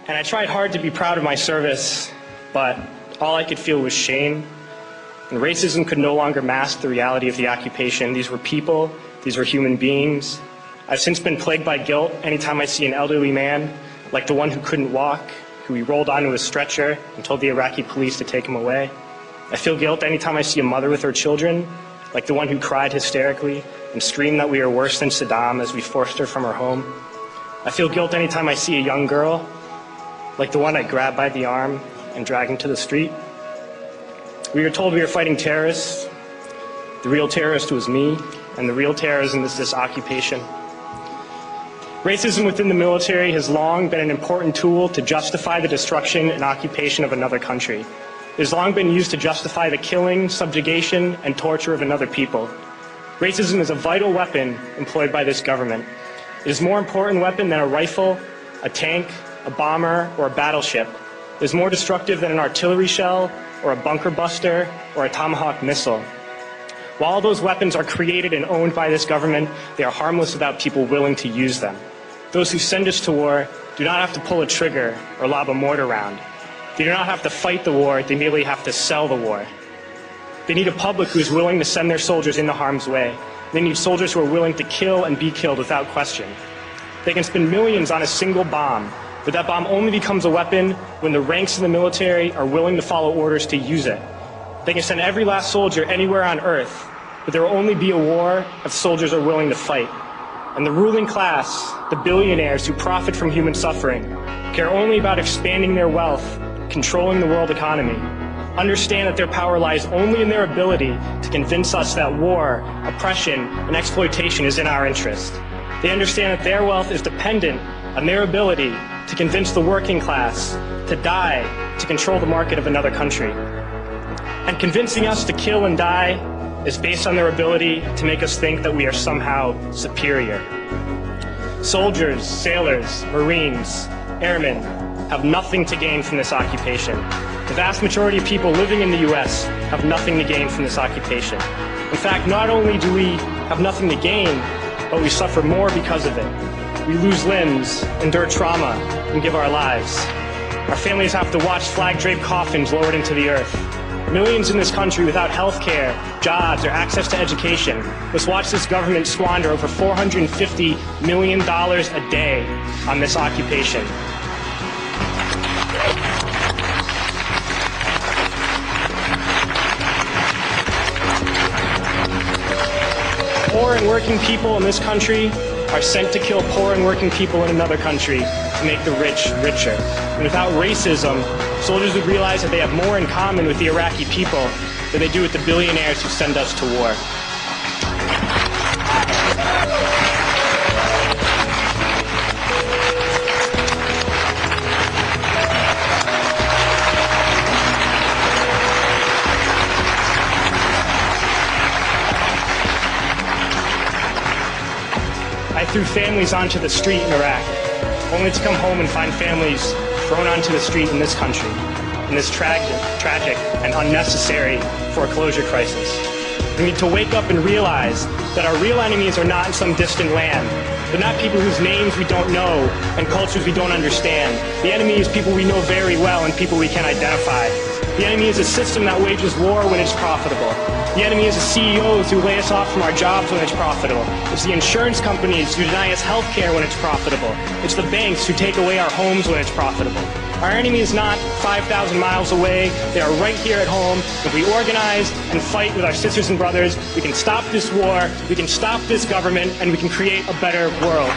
And I tried hard to be proud of my service, but all I could feel was shame. And racism could no longer mask the reality of the occupation. These were people, these were human beings. I've since been plagued by guilt anytime I see an elderly man, like the one who couldn't walk, who we rolled onto a stretcher and told the Iraqi police to take him away. I feel guilt anytime I see a mother with her children, like the one who cried hysterically and screamed that we are worse than Saddam as we forced her from her home. I feel guilt anytime I see a young girl, like the one I grabbed by the arm and dragged into the street. We were told we were fighting terrorists. The real terrorist was me, and the real terrorism is this occupation. Racism within the military has long been an important tool to justify the destruction and occupation of another country. It has long been used to justify the killing, subjugation, and torture of another people. Racism is a vital weapon employed by this government. It is a more important weapon than a rifle, a tank, a bomber, or a battleship. It is more destructive than an artillery shell, or a bunker buster, or a Tomahawk missile. While all those weapons are created and owned by this government, they are harmless without people willing to use them. Those who send us to war do not have to pull a trigger or lob a mortar round. They do not have to fight the war, they merely have to sell the war. They need a public who is willing to send their soldiers into harm's way. They need soldiers who are willing to kill and be killed without question. They can spend millions on a single bomb, but that bomb only becomes a weapon when the ranks of the military are willing to follow orders to use it. They can send every last soldier anywhere on earth, but there will only be a war if soldiers are willing to fight. And the ruling class, the billionaires who profit from human suffering, care only about expanding their wealth, controlling the world economy. Understand that their power lies only in their ability to convince us that war, oppression, and exploitation is in our interest. They understand that their wealth is dependent on their ability to convince the working class to die to control the market of another country. And convincing us to kill and die is based on their ability to make us think that we are somehow superior. Soldiers, sailors, Marines, airmen have nothing to gain from this occupation. The vast majority of people living in the U.S. have nothing to gain from this occupation. In fact, not only do we have nothing to gain, but we suffer more because of it. We lose limbs, endure trauma, and give our lives. Our families have to watch flag-draped coffins lowered into the earth. Millions in this country without health care, jobs, or access to education must watch this government squander over $450 million a day on this occupation. Poor and working people in this country are sent to kill poor and working people in another country to make the rich richer. And without racism, soldiers would realize that they have more in common with the Iraqi people than they do with the billionaires who send us to war. I threw families onto the street in Iraq, only to come home and find families thrown onto the street in this country, in this tragic and unnecessary foreclosure crisis. We need to wake up and realize that our real enemies are not in some distant land. They're not people whose names we don't know and cultures we don't understand. The enemy is people we know very well and people we can identify. The enemy is a system that wages war when it's profitable. The enemy is the CEOs who lay us off from our jobs when it's profitable. It's the insurance companies who deny us health care when it's profitable. It's the banks who take away our homes when it's profitable. Our enemy is not 5,000 miles away. They are right here at home. If we organize and fight with our sisters and brothers, we can stop this war, we can stop this government, and we can create a better world.